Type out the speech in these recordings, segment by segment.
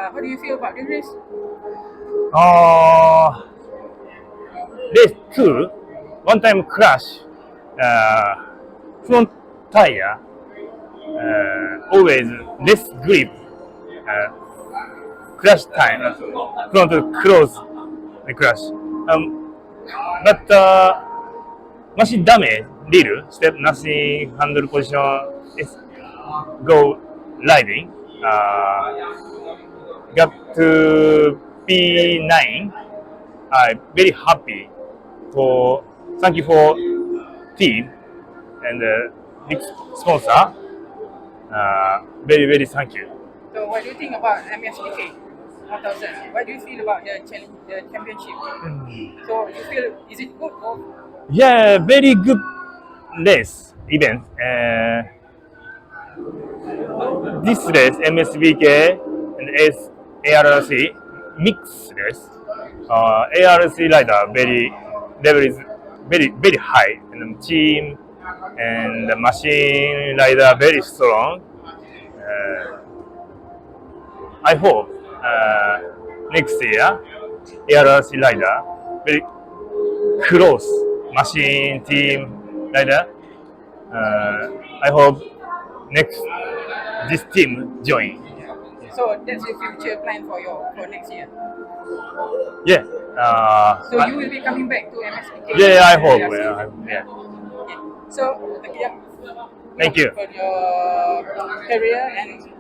How do you feel about this race? Race 2, one time crash, front tire, always less grip, crash time, front close the crash. But machine damage, little, step nothing, handle position, it's go riding. Got to P9. I'm very happy for, thank you for team and big sponsor. Very thank you. So what do you think about Msbk 1000? What do you feel about the championship? So you feel, is it good or? Yeah, very good race event. This race, Msbk and ARC mixed race. ARC rider very level is very high, and the team and the machine rider very strong. I hope next year ARC rider very close machine team rider. I hope next this team join. So that's your future plan for next year. Yeah. So you will be coming back to Msbk. Yeah, I hope. Yeah. Okay. So Thank you. for your career, and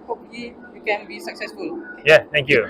hopefully you can be successful. Yeah, thank you.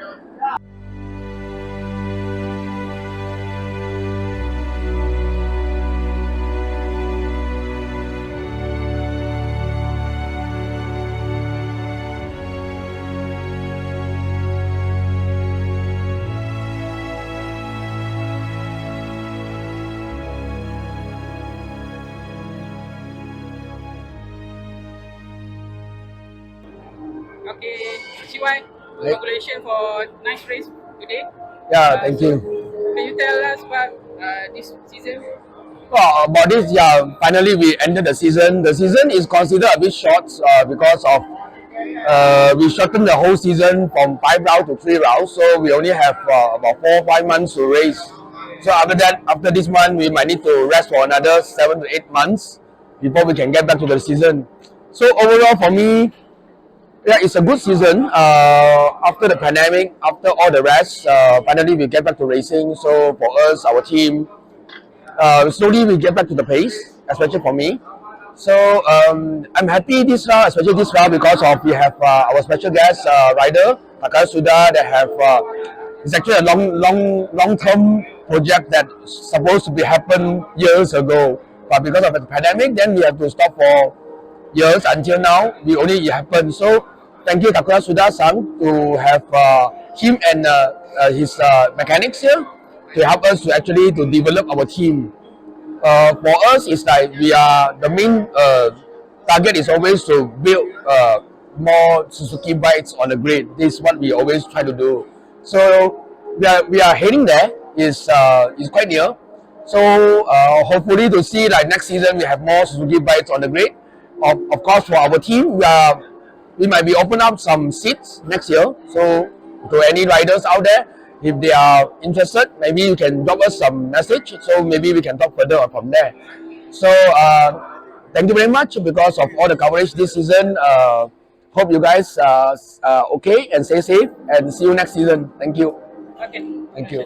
Okay, CY, congratulations for nice race today. Yeah, thank you. Can you tell us about this season? Well, about this, yeah, finally we ended the season. The season is considered a bit short because of we shortened the whole season from 5 rounds to 3 rounds, so we only have about 4 or 5 months to race. So after that, after this month, we might need to rest for another 7 to 8 months before we can get back to the season. So overall, for me, yeah, it's a good season. After the pandemic, after all the rest, finally we get back to racing. So for us, our team, slowly we get back to the pace, especially for me. So I'm happy this round, especially this round, because of we have our special guest rider Takuya Tsuda that have. It's actually a long-term project that supposed to be happen years ago, but because of the pandemic, then we have to stop for years until now. We only it happened. So thank you Takuya Tsuda-san to have him and his mechanics here to help us to actually to develop our team. For us, it's like we are the main target is always to build more Suzuki bikes on the grid. This is what we always try to do. So we are heading there. Is quite near. So hopefully to see like next season we have more Suzuki bikes on the grid. Of course, for our team, we might be open up some seats next year. So to any riders out there, if they are interested, maybe you can drop us some message. So maybe we can talk further from there. So thank you very much because of all the coverage this season. Hope you guys are okay and stay safe, and see you next season. Thank you. Okay. Thank you.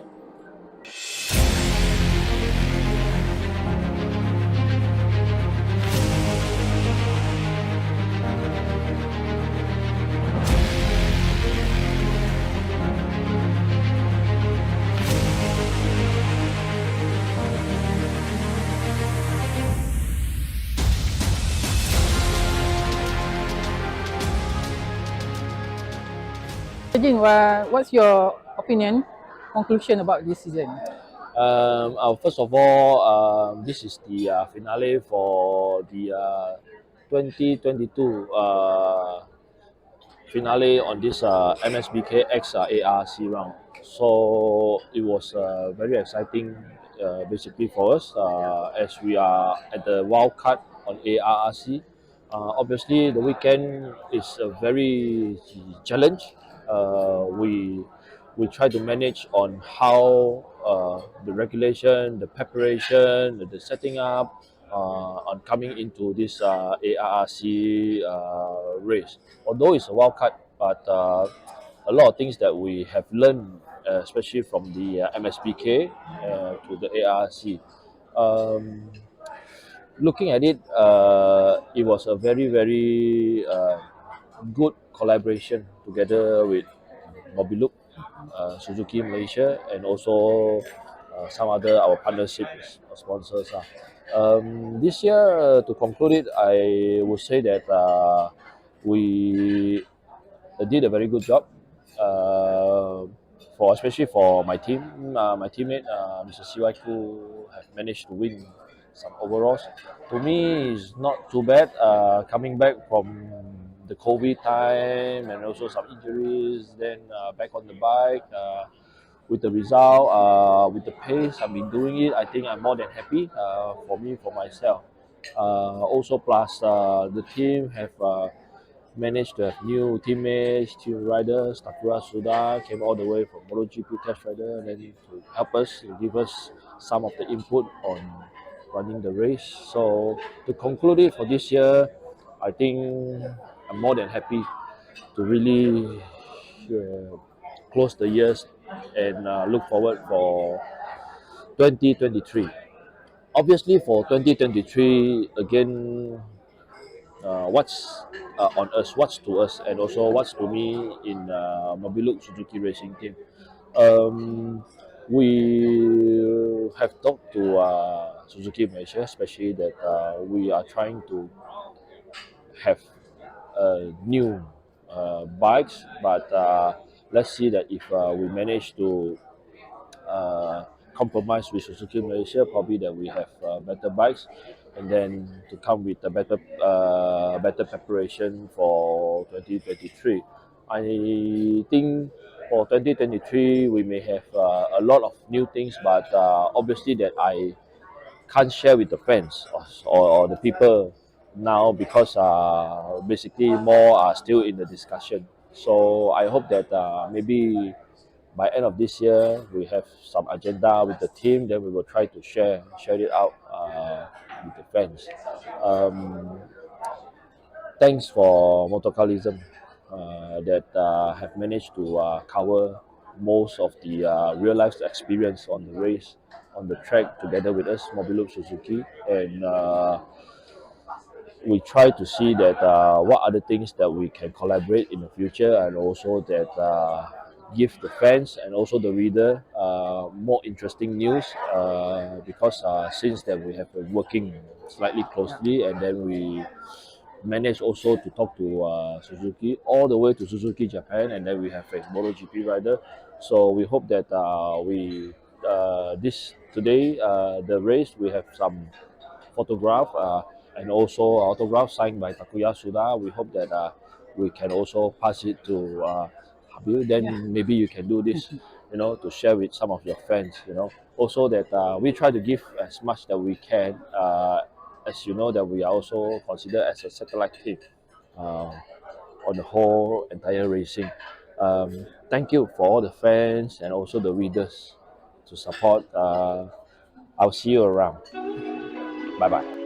Jing, what's your opinion, conclusion about this season? First of all, this is the finale for the 2022 finale on this MSBK X ARC round. So it was very exciting, basically for us, as we are at the wild card on ARC. Obviously, the weekend is a very challenge We try to manage on how the regulation, the preparation, the setting up, on coming into this ARRC race. Although it's a wild card, but a lot of things that we have learned, especially from the Msbk to the ARRC. Looking at it, it was a very good collaboration together with Mobilub Suzuki Malaysia, and also some other our partnership sponsors. This year, to conclude it, I would say that we did a very good job. For especially for my team, my teammate Mr. Khoo have managed to win some overalls. To me, it's not too bad. Coming back from the COVID time and also some injuries, then back on the bike. With the result, with the pace I've been doing it, I think I'm more than happy for me, for myself. Also, plus the team have managed to have new teammates, team riders. Takuya, Tsuda came all the way from MotoGP test rider, and then to help us, to give us some of the input on running the race. So to conclude it for this year, I think I'm more than happy to really close the years and look forward for 2023. Obviously, for 2023, again, what's on us, what's to us, and also what's to me in Mobilub Suzuki Racing Team. We have talked to Suzuki Malaysia, especially that we are trying to have new bikes, but let's see that if we manage to compromise with Suzuki Malaysia, probably that we have better bikes, and then to come with a better preparation for 2023. I think for 2023 we may have a lot of new things, but obviously that I can't share with the fans or the people now, because basically more are still in the discussion. So I hope that maybe by end of this year we have some agenda with the team, then we will try to share it out with the fans. um, Thanks for Motocalism that have managed to cover most of the real life experience on the race, on the track, together with us, Mobilub Suzuki, and we try to see that what other things that we can collaborate in the future, and also that give the fans and also the reader more interesting news, because since that we have been working slightly closely, and then we manage also to talk to Suzuki all the way to Suzuki Japan, and then we have a MotoGP rider. So we hope that we this today, the race, we have some photograph and also autograph signed by Takuya Tsuda. We hope that we can also pass it to Habil. Then maybe you can do this, to share with some of your fans. Also that we try to give as much that we can. As you know, that we are also considered as a satellite team on the whole entire racing. Thank you for all the fans and also the readers to support. I'll see you around. Bye bye.